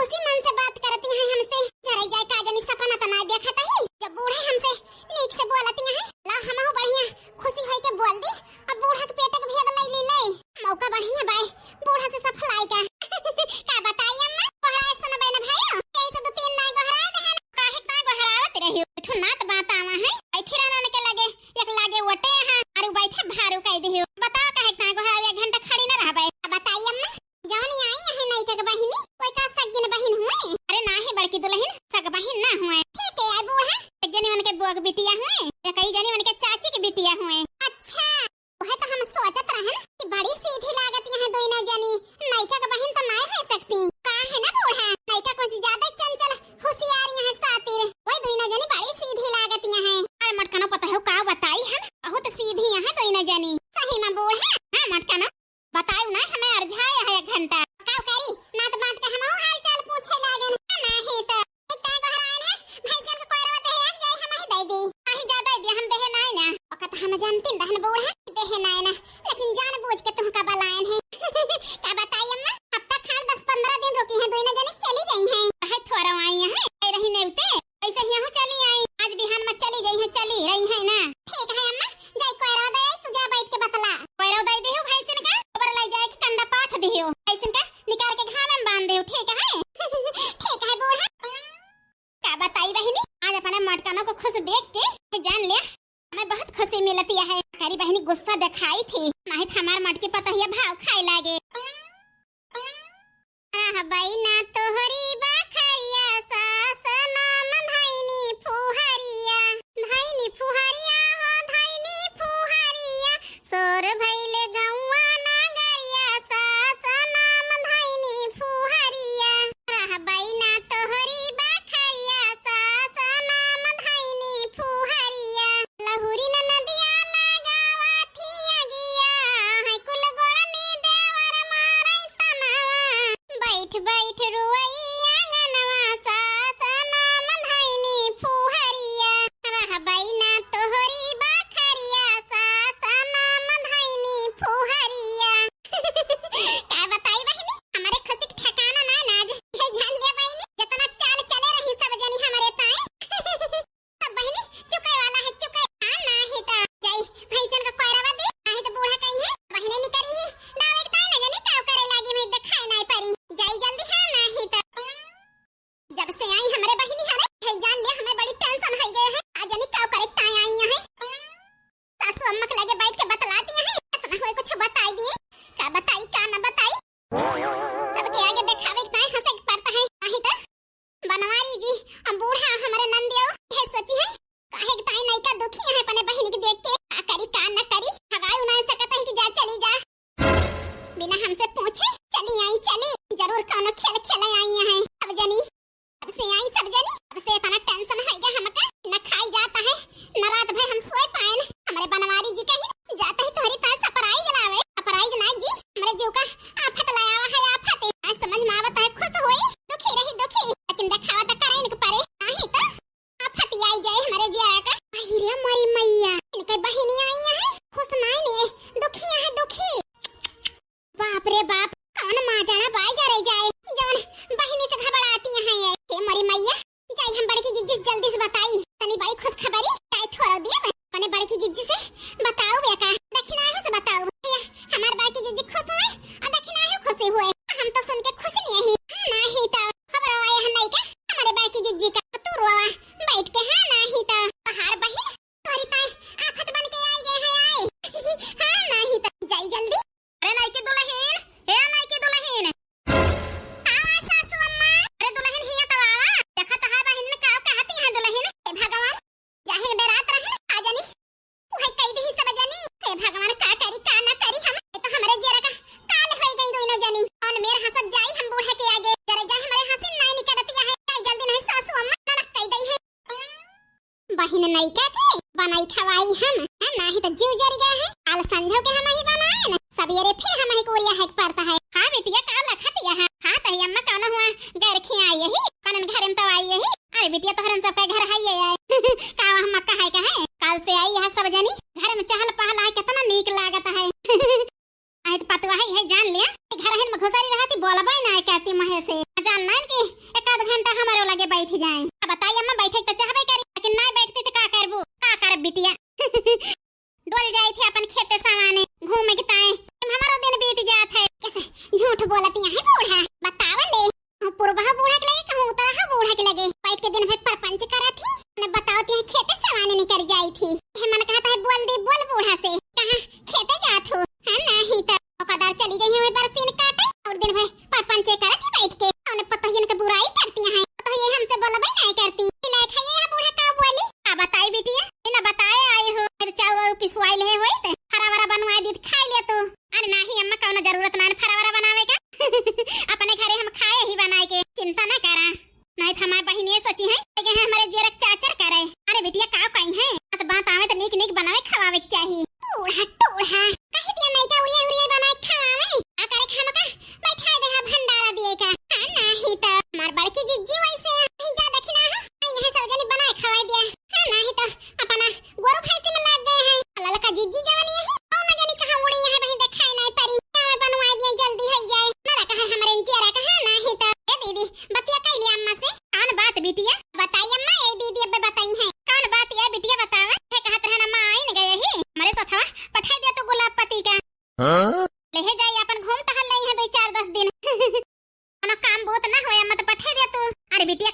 खुशी मन से बात करती हैं हमसे। जरा जाए का जनी सपना त ना देखत है जब बूढ़े हमसे नीक से बोलती हैं। ला हमहु बढ़िया खुशी होई के बोल दी। अब बूढ़ा के पेट के भेद लई ले मौका बढ़िया बाय बूढ़ा से सफलाई का का बताई अम्मा पढ़ाई सुन बहन भाई ऐसे तो तीन नाय गहराए दहन काहे का गहरावत रही ठो नात बात आवा है बैठे रहने के लगे एक लागे ओटे हां और बैठे भारू कह दियो बताओ काहे का गहराए 1 घंटा खड़ी न रहबे बताई अम्मा जवनी आई है नई के बहिनी कोई का सगिन बहिन हुए अरे ना ही बड़की दुल्हन सग बहिन ना हुए ठीक है बूढ़ा एक जनी उनके बुआ बिटिया हुए या कई जनी उनके चाची की बिटिया हुए। अच्छा वह तो हम सोचत रहन कि बड़ी सीधी लागत यहां दोनों जनी नईका के बहन तो ना हो सकती का है ना बूढ़ा नईका कुछ ज्यादा चंचल होशियार यहां सातिर वही दोनों जनी बड़ी सीधी लागत यहां अरे मटकाना पता है का बताई हम बहुत सीधी यहां दोनों जनी सही में बूढ़ा हां मटकाना बताऊ ना हमें अरझाया है 1 घंटा काऊ करी ना तो बात के हम हाल चाल पूछे लागन ना है तो का गहरान है भाई जब कोई रोते है जाय हम ही दे दी आही ज्यादा दे हम देहे नाय ना वक्त हम जानती दहन बूढ़ा देहे नाय ना लेकिन जान बूझ के तुम का बलायन है क्या बताई अम्मा हफ्ता खान 10-15 दिन रुकी है दोनों जने चली गई हैं है थोड़ा आई है आई रही नेउते ऐसे ही हम चली आई आज बिहान में चली गई है चली रही है ना ठीक है अम्मा जाय कोई रो दे तू जा बैठ के बतला कोई रो दे देहु भैंसिन का ऊपर ले जाए के कंडा पाथ देहु भैंसिन का निकाल के घाम में बांध देहु ठीक है ठीक है बूढ़ा का बताई बहनी आज अपने मटकानों को खुश देख के जान लिया हमें बहुत खुशी मिलती है हमारी बहनी गुस्सा दिखाई थी नहीं हमार मटकी पता ही भाव खाए लागे आह बैना तोहरी बखरिया सास नाम धैनी फुहरिया हो धैनी फुहरिया सोर भइले गौवा नगरिया सास नाम धैनी फुहरिया आह बैना तोहरी बखरिया सास नाम धैनी फुहरिया लहुरी न नदिया लगावा थिया गिया है कुल गोड़नी देवर मारै तनवा बैठ बैठ रुई आंगनवा सास नाम धैनी फुहरिया रह बैना तोहरी बखरिया सास नाम धैनी फुहरिया का बताई बहनी हमारे खुशी के ठिकाना ना नाज ये जान ले बहनी जितना चाल चले रही सब जनी हमारे ताई सब बहनी चुके वाला है चुके हां ना ही ता जय भैंसन का कोयरावा दे नाही तो बूढ़ा कहीं है बहने नहीं करी है डावे के ताई ना जानी का करे लागी में दिखाई नहीं परी जय जल्दी हां ना ही ता जब से आई हमारे बहनी हरे जान ले हमें बड़ी टेंशन हो गई है आज जानी का करे ताई आई है सासू अम्मा के लगे बैठ के बतलाती है ऐसा ना होए कुछ बताई दिए का बताई का ना बताई सबके आगे दिखावे के ताई हंसे के पड़ता है नहीं तो बनवारी जी अब बूढ़ा हमारे नंदियो ये सोची है काहे के ताई नहीं का दुखी है अपने बहन के देख के का करी का न करी हगाई उना सकता है कि जा चली जा बिना हमसे पूछे चली आई चली जरूर कोनो खेल खेले आई है अब जनी अब से आई सब जनी अब से इतना टेंशन है क्या हमका न खाई जाता है न रात भर हम सोए पाए न हमारे बनवारी जी कहीं जाते ही तुम्हारी तास सपराई जलावे सपराई जना जी हमारे जीव का आफत लाया है आफत आज समझ में आवत है खुश होई दुखी रही दुखी लेकिन दिखावा तो करे इनके परे नहीं तो आफत आई जाए हमारे जिया का अहिरे मरी मैया इनके बहिनी आई है खुश नहीं ने दुखी है दुखी बाप रे बाप कौन मां जाना बाई जा रही जाए जवन बहिनी से घबराती है ये हे मरी मैया जाई हम बड़की जिज्जी जल्दी से बताई तनी बड़ी खुश खबरी काय थोड़ा दिया मैंने बड़की जिज्जी से बताओ बेटा दक्षिणा है से बताओ हमार बड़की जिज्जी खुश हुए और दक्षिणा है खुशी हुए हम तो सुन के खुश नहीं नहीं तो खबर आया है नहीं का हमारे बड़की जिज्जी का तू रोवा बैठ के हां नहीं तो हार बहिन तोरी ताई आफत बन के आई गए है आई हां नहीं तो जाई जल्दी अरे नहीं के दुल्हन हे नहीं के दुल्हन हां सासू अम्मा अरे दुल्हन हिया तो आवा देखा तो हां बहन ने का कहती है दुल्हन हे भगवान जाहे डरात रहे आ जानी ओहे कई दही सब जानी हे भगवान का करी का ना करी हम तो हमारे जरा का काल हो गई दोनों जानी और मेरे हंसत जाई हम बूढ़ा के आगे जरा जा हमारे हंसी नहीं निकलती है जल्दी नहीं सासू अम्मा ना कई दई है बहन नहीं का के बनाई खवाई हम है नहीं तो जीव जरी गए है काल संझो के हम ही बनाए ना सवेरे फिर हम ही कोरिया है पड़ता है हां बेटिया का लखतिया है हां तही अम्मा कौन हुआ घर खी आई है कनन घर में तो आई है अरे बेटिया तो हरन सब घर है का हम मक्का है का है काल से आई है सब जनी घर में चहल पहल है कितना नीक लागत है आई तो पतवा है जान लिया घर हन में घुसरी रहती बोलबे ना कहती महे से जान नहीं कि घंटा हमारे लगे बैठ जाए। अब बताइए अम्मा बैठे तो चाहबे करी, लेकिन नहीं बैठते तो का करबू, का करब बिटिया। डोल जाई थी अपन खेते सामाने घूमे के ताए, हमारा दिन बीत जात है। कैसे झूठ बोलती है बूढ़ा, बतावा ले पूर्वा बूढ़ा के लगे कहूं उतरा बूढ़ा के लगे बैठ के दिन भर परपंच करा थी न बताओती है खेते सामाने निकल जाई थी। मन कहता है बोल दी बोल बूढ़ा से कहां खेते जात हो है नहीं तो औकादार चली गई है बरसीन काटे और दिन भर परपंच करा थी बैठ के। उन्हें पता ही इनके बुराई करती हैं तो ये हमसे बोलबे नहीं करती। ले खाइए यहां बूढ़ा का बोली आ बताई बिटिया बिना बताए आई हो फिर चावल और पिसवाई ले होई त हरा भरा बनवाई दी खा ले तो। अरे नहीं अम्मा कौनो जरूरत नहीं फरा भरा बनावे का अपने घरे हम खाए ही बनाए के चिंता न करा। नहीं तो हमारी बहन ये सोची है कि हमारे जेरक चाचर करे। अरे बिटिया का कहीं है तो बात आवे तो नीक नीक बनावे खवावे के चाहिए। बूढ़ा टूढ़ा कहि दिया नहीं का उड़िया उड़िया बनाए खवावे आ करे खामका बैठा दे हा भंडारा दिए का नहीं तो हमार बड़की जिज्जी वैसे ज्यादा खिना है यहां सब जनी बनाए खवाई दिया है नहीं तो अपना गोरु भैंसी में लग गए हैं। अल्लाह का जिज्जी जवानी है और न जानी कहां उड़ी है बहन देखाई नहीं परी बनवाई दिए जल्दी हो जाए ना कहा हमारे इंचिया कहा नहीं तो ए दीदी बतिया कह लिया अम्मा से कौन बात बिटिया बताइए अम्मा। ए दीदी अब बताई है कौन बात ये बिटिया बतावे है कहत रहना अम्मा आई न गए ही हमारे सथवा पठाई दिया तो गुलाब पति का ले जाई अपन घूम टहल नहीं है 2-4-10 दिन कोनो काम बहुत ना होए अम्मा तो पठाई दिया तू। अरे बिटिया